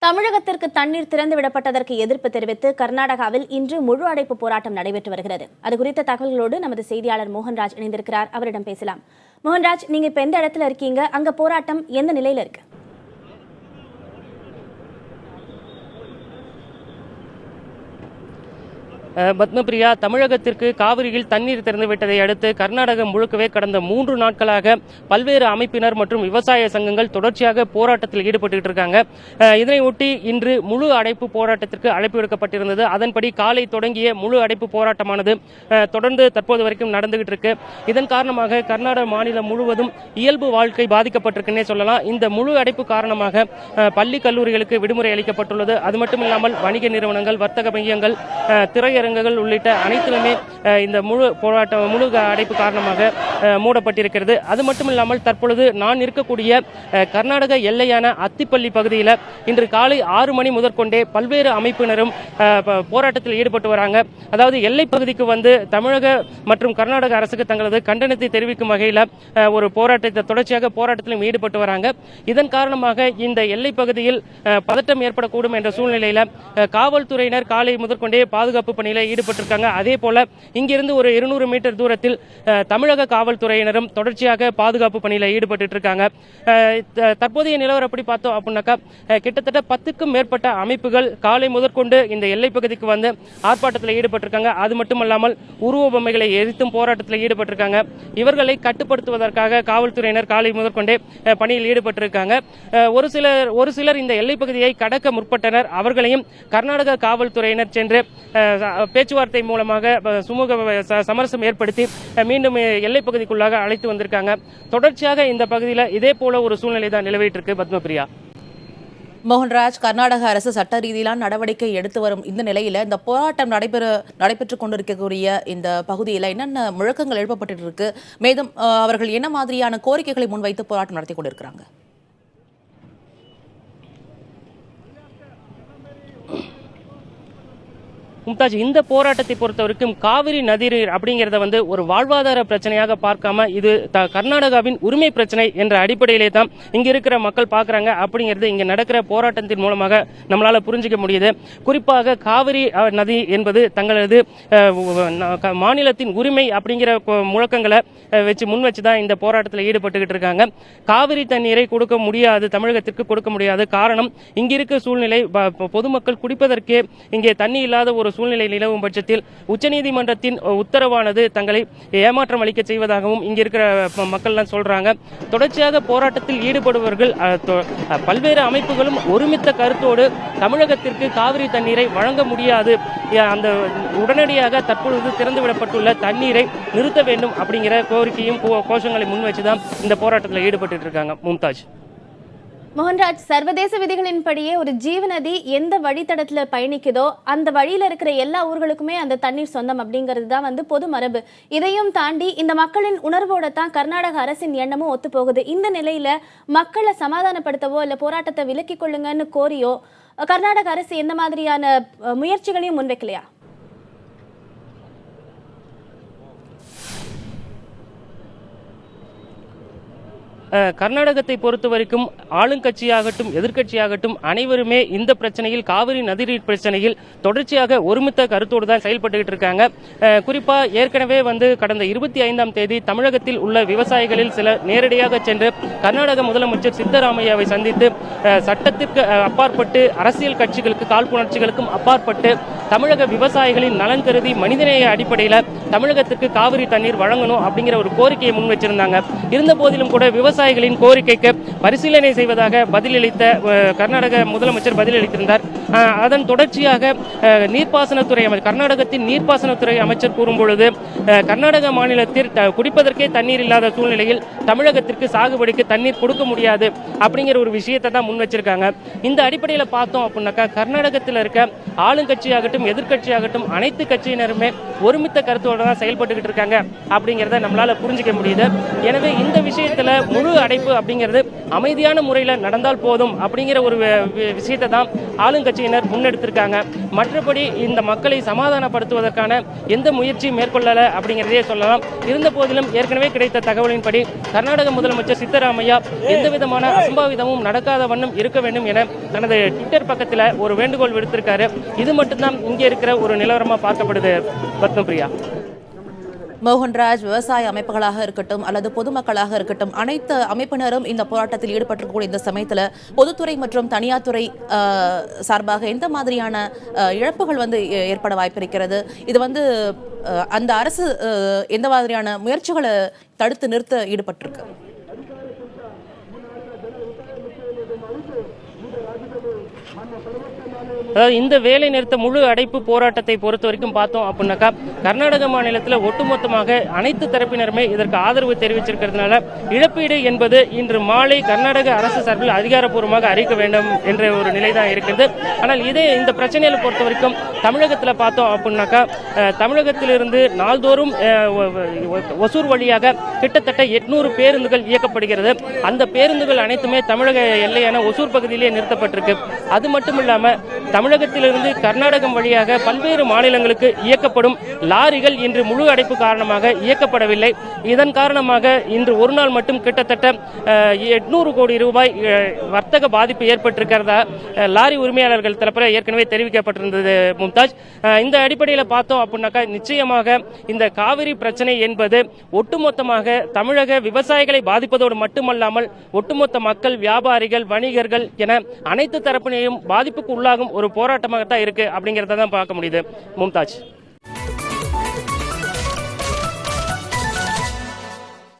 தமிழகத்திற்கு தண்ணீர் திறந்துவிடப்பட்டதற்கு எதிர்ப்பு தெரிவித்து கர்நாடகாவில் இன்று முழு அடைப்பு போராட்டம் நடைபெற்று வருகிறது. அது குறித்த தகவல்களோடு நமது செய்தியாளர் மோகன்ராஜ் இணைந்திருக்கிறார். அவரிடம் பேசலாம். மோகன்ராஜ், நீங்க இப்ப எந்த இடத்துல இருக்கீங்க? அங்க போராட்டம் எந்த நிலையில இருக்கு? பத்மபிரியா, தமிழகத்திற்கு காவிரியில் தண்ணீர் திறந்துவிட்டதை அடுத்து கர்நாடகம் முழுக்கவே கடந்த 3 நாட்களாக பல்வேறு அமைப்பினர் மற்றும் விவசாய சங்கங்கள் தொடர்ச்சியாக போராட்டத்தில் ஈடுபட்டு இருக்காங்க. இதனையொட்டி இன்று முழு அடைப்பு போராட்டத்திற்கு அழைப்பு விடுக்கப்பட்டிருந்தது. அதன்படி காலை தொடங்கிய முழு அடைப்பு போராட்டமானது தொடர்ந்து தற்போது வரைக்கும் நடந்துகிட்டு இருக்கு. இதன் காரணமாக கர்நாடக மாநிலம் முழுவதும் இயல்பு வாழ்க்கை பாதிக்கப்பட்டிருக்குன்னே சொல்லலாம். இந்த முழு அடைப்பு காரணமாக பள்ளி கல்லூரிகளுக்கு விடுமுறை அளிக்கப்பட்டுள்ளது. அது மட்டுமில்லாமல் வணிக நிறுவனங்கள், வர்த்தக மையங்கள், திரையரங்குகள் உள்ளிட்ட அனைத்துமே இந்த முழு அடைப்பு காரணமாக மூடப்பட்டிருக்கிறது. அது மட்டுமில்லாமல் தற்பொழுது நான் இருக்கக்கூடிய கர்நாடக எல்லையான அத்திப்பள்ளி பகுதியில் இன்று காலை 6 மணி முதற்கொண்டே பல்வேறு அமைப்பினரும் போராட்டத்தில் ஈடுபட்டு வராங்க. அதாவது எல்லை பகுதிக்கு வந்து தமிழக மற்றும் கர்நாடக அரசுக்கு தங்களது கண்டனத்தை தெரிவிக்கும் வகையில் ஒரு தொடர்ச்சியாக போராட்டத்திலும் ஈடுபட்டு வராங்க. இதன் காரணமாக இந்த எல்லை பகுதியில் பதட்டம் ஏற்படக்கூடும் என்ற சூழ்நிலையில் காவல்துறையினர் காலை முதற்கொண்டே பாதுகாப்பு பணியில் ஈடுபட்டிருக்காங்க. அதே போல இங்கிருந்து ஒரு 200 மீட்டர் தூரத்தில் தமிழக காவல்துறையினரும் தொடர்ச்சியாக பாதுகாப்பு பணியில் ஈடுபட்டு இருக்காங்க. தற்போதைய நிலவரப்படி பார்த்தோம் அப்படின்னாக்கா கிட்டத்தட்ட 10க்கும் மேற்பட்ட அமைப்புகள் காலை முதற்கொண்டு இந்த எல்லை பகுதிக்கு வந்து ஆர்ப்பாட்டத்தில் ஈடுபட்டிருக்காங்க. அது மட்டுமல்லாமல் உருவ பொம்மைகளை எரித்தும் போராட்டத்தில் ஈடுபட்டிருக்காங்க. இவர்களை கட்டுப்படுத்துவதற்காக காவல்துறையினர் காலை முதற்கொண்டே பணியில் ஈடுபட்டிருக்காங்க. ஒரு சிலர் இந்த எல்லை பகுதியை கடக்க முற்பட்டனர். அவர்களையும் கர்நாடக காவல்துறையினர் சென்று பேச்சுவார்த்தை மூலமாக சுமூக சமரசம் ஏற்படுத்தி மீண்டும் எல்லை பகுதிக்குள்ளாக அழைத்து வந்திருக்காங்க. தொடர்ச்சியாக இந்த பகுதியில் இதே போல ஒரு சூழ்நிலை தான் நிலவிட்டு இருக்கு. பத்மபிரியா. மோகன்ராஜ், கர்நாடக அரசு சட்ட ரீதியிலான நடவடிக்கை எடுத்து வரும் இந்த நிலையில இந்த போராட்டம் நடைபெற்றுக் கொண்டிருக்கக்கூடிய இந்த பகுதியில் என்னென்ன முழக்கங்கள் எழுப்பப்பட்டு இருக்கு? மேலும் அவர்கள் என்ன மாதிரியான கோரிக்கைகளை முன்வைத்து போராட்டம் நடத்தி கொண்டிருக்கிறாங்க? மும்தாஜ், இந்த போராட்டத்தை பொறுத்தவரைக்கும் காவிரி நதிநீர் அப்படிங்கிறத வந்து ஒரு வாழ்வாதார பிரச்சனையாக பார்க்காம இது கர்நாடகாவின் உரிமை பிரச்சனை என்ற அடிப்படையிலே தான் இங்க இருக்கிற மக்கள் பார்க்கறாங்க அப்படிங்கிறது இங்க நடக்கிற போராட்டத்தின் மூலமாக நம்மளால புரிஞ்சிக்க முடியுது. குறிப்பாக காவிரி நதி என்பது தங்களது மாநிலத்தின் உரிமை அப்படிங்கிற முழக்கங்களை முன் வச்சுதான் இந்த போராட்டத்தில் ஈடுபட்டுக்கிட்டு இருக்காங்க. காவிரி தண்ணீரை கொடுக்க முடியாது, தமிழகத்திற்கு கொடுக்க முடியாது. காரணம், இங்க இருக்க சூழ்நிலை பொதுமக்கள் குடிப்பதற்கே இங்கே தண்ணி இல்லாத ஒரு சூழ்நிலை நிலவும் பட்சத்தில் உச்சநீதிமன்றத்தின் உத்தரவானது தங்களை ஏமாற்றம் அளிக்க செய்வதாகவும் இங்க இருக்கிற மக்கள் சொல்றாங்க. தொடர்ச்சியாக போராட்டத்தில் ஈடுபடுபவர்கள் பல்வேறு அமைப்புகளும் ஒருமித்த கருத்தோடு தமிழகத்திற்கு காவிரி தண்ணீரை வழங்க முடியாது, அந்த உடனடியாக தற்பொழுது திறந்துவிடப்பட்டுள்ள தண்ணீரை நிறுத்த வேண்டும் அப்படிங்கிற கோரிக்கையும் கோஷங்களை முன் வச்சுதான் இந்த போராட்டத்தில் ஈடுபட்டு இருக்காங்க. மும்தாஜ். மோகன்ராஜ், சர்வதேச விதிகளின்படியே ஒரு ஜீவநதி எந்த வழித்தடத்துல பயணிக்குதோ அந்த வழியில இருக்கிற எல்லா ஊர்களுக்குமே அந்த தண்ணீர் சொந்தம் அப்படிங்கிறது தான் பொது மரபு. இதையும் தாண்டி இந்த மக்களின் உணர்வோட தான் கர்நாடக அரசின் எண்ணமும் ஒத்து போகுது. இந்த நிலையில மக்களை சமாதானப்படுத்தவோ இல்ல போராட்டத்தை விலக்கிக் கொள்ளுங்கன்னு கோரியோ கர்நாடக அரசு எந்த மாதிரியான முயற்சிகளையும் முன்வைக்கலையா? கர்நாடகத்தை பொறுத்த வரைக்கும் ஆளுங்கட்சியாகட்டும் எதிர்கட்சியாகட்டும் அனைவருமே இந்த பிரச்சனையில், காவிரி நதிநீர் பிரச்சனையில் தொடர்ச்சியாக ஒருமித்த கருத்தோடு தான் செயல்பட்டுக்கிட்டு இருக்காங்க. குறிப்பா ஏற்கனவே கடந்த 25ஆம் தேதி தமிழகத்தில் உள்ள விவசாயிகளில் சில நேரடியாக சென்று கர்நாடக முதலமைச்சர் சித்தராமையாவை சந்தித்து சட்டத்திற்கு அப்பாற்பட்டு அரசியல் கட்சிகளுக்கு காழ்ப்புணர்ச்சிகளுக்கும் அப்பாற்பட்டு தமிழக விவசாயிகளின் நலன் கருதி மனிதநேய அடிப்படையில் தமிழகத்திற்கு காவிரி தண்ணீர் வழங்கணும் அப்படிங்கிற ஒரு கோரிக்கையை முன் வச்சிருந்தாங்க. இருந்த போதிலும் கூட விவசாயிகளின் கோரிக்கைக்கு பரிசீலனை செய்வதாக பதிலளித்த கர்நாடக முதலமைச்சர் பதிலளித்திருந்தார். அதன் தொடர்ச்சியாக நீர்ப்பாசனத்துறை கர்நாடகத்தின் நீர்ப்பாசனத்துறை அமைச்சர் கூறும்பொழுது கர்நாடக மாநிலத்தில் குடிப்பதற்கே தண்ணீர் இல்லாத சூழ்நிலையில் தமிழகத்திற்கு சாகுபடிக்கு தண்ணீர் கொடுக்க முடியாது அப்படிங்கிற ஒரு விஷயத்தை தான் முன் வச்சிருக்காங்க. இந்த அடிப்படையில் பார்த்தோம் அப்படின்னாக்கா கர்நாடகத்தில் இருக்க ஆளுங்கட்சியாகட்டும் எதிர்கட்சியாகட்டும் அனைத்து கட்சியினருமே ஒருமித்த கருத்தோடு தான் செயல்பட்டுக்கிட்டு இருக்காங்க அப்படிங்கிறத நம்மளால புரிஞ்சிக்க முடியுது. எனவே இந்த விஷயத்துல முழு அடைப்பு அப்படிங்கிறது அமைதியான முறையில் நடந்தால் போதும் அப்படிங்கிற ஒரு விஷயத்தை தான் ஆளுங்கட்சியினர் முன்னெடுத்திருக்காங்க. மற்றபடி இந்த மக்களை சமாதானப்படுத்துவதற்கான எந்த முயற்சியும் மேற்கொள்ளல அப்படிங்கிறதே சொல்லலாம். இருந்த போதிலும் ஏற்கனவே கிடைத்த தகவலின்படி கர்நாடக முதலமைச்சர் சித்தராமையா எந்த விதமான அசம்பாவிதமும் நடக்காத வண்ணம் இருக்க வேண்டும் என தனது ட்விட்டர் பக்கத்தில் ஒரு வேண்டுகோள் விடுத்திருக்காரு. இது மட்டும்தான் இங்கே இருக்கிற ஒரு நிலவரமா பார்க்கப்படுது. பத்மபிரியா. மோகன்ராஜ், விவசாய அமைப்புகளாக இருக்கட்டும் அல்லது பொதுமக்களாக இருக்கட்டும், அனைத்து அமைப்பினரும் இந்த போராட்டத்தில் ஈடுபட்டிருக்கக்கூடிய இந்த சமயத்தில் பொதுத்துறை மற்றும் தனியார் துறை சார்பாக எந்த மாதிரியான இழப்புகள் ஏற்பட வாய்ப்பிருக்கிறது? இது அந்த அரசு எந்த மாதிரியான முயற்சிகளை தடுத்து நிறுத்த ஈடுபட்டிருக்கு? அதாவது இந்த வேலை நிறுத்த முழு அடைப்பு போராட்டத்தை பொறுத்த வரைக்கும் பார்த்தோம் அப்படின்னாக்கா கர்நாடக மாநிலத்தில் ஒட்டுமொத்தமாக அனைத்து தரப்பினருமே இதற்கு ஆதரவு தெரிவிச்சிருக்கிறதுனால இழப்பீடு என்பது இன்று மாலை கர்நாடக அரசு சார்பில் அதிகாரப்பூர்வமாக அறிவிக்க வேண்டும் என்ற ஒரு நிலை தான் இருக்கிறது. ஆனால் இந்த பிரச்சனைகளை பொறுத்த வரைக்கும் தமிழகத்தில் பார்த்தோம் அப்படின்னாக்கா தமிழகத்திலிருந்து நாள்தோறும் ஒசூர் வழியாக கிட்டத்தட்ட 800 பேருந்துகள் இயக்கப்படுகிறது. அந்த பேருந்துகள் அனைத்துமே தமிழக எல்லையான ஒசூர் பகுதியிலே நிறுத்தப்பட்டிருக்கு. அது மட்டும் இல்லாமல் தமிழகத்திலிருந்து கர்நாடகம் வழியாக பல்வேறு மாநிலங்களுக்கு இயக்கப்படும் லாரிகள் இன்று முழு அடைப்பு காரணமாக இயக்கப்படவில்லை. இதன் காரணமாக இன்று ஒரு நாள் மட்டும் கிட்டத்தட்ட 800 கோடி ரூபாய் வர்த்தக பாதிப்பு ஏற்பட்டிருக்கிறதா லாரி உரிமையாளர்கள் தரப்பில் ஏற்கனவே தெரிவிக்கப்பட்டிருந்தது மும்தாஜ். இந்த அடிப்படையில் பார்த்தோம் அப்படின்னாக்கா நிச்சயமாக இந்த காவிரி பிரச்சனை என்பது ஒட்டுமொத்தமாக தமிழக விவசாயிகளை பாதிப்பதோடு மட்டுமல்லாமல் ஒட்டுமொத்த மக்கள், வியாபாரிகள், வணிகர்கள் என அனைத்து தரப்பினையும் பாதிப்புக்கு உள்ளாகும் ஒரு போராட்டமாகத்தான் இருக்கு அப்படிங்கிறத தான் பார்க்க முடியுது. மும்தாஜ்.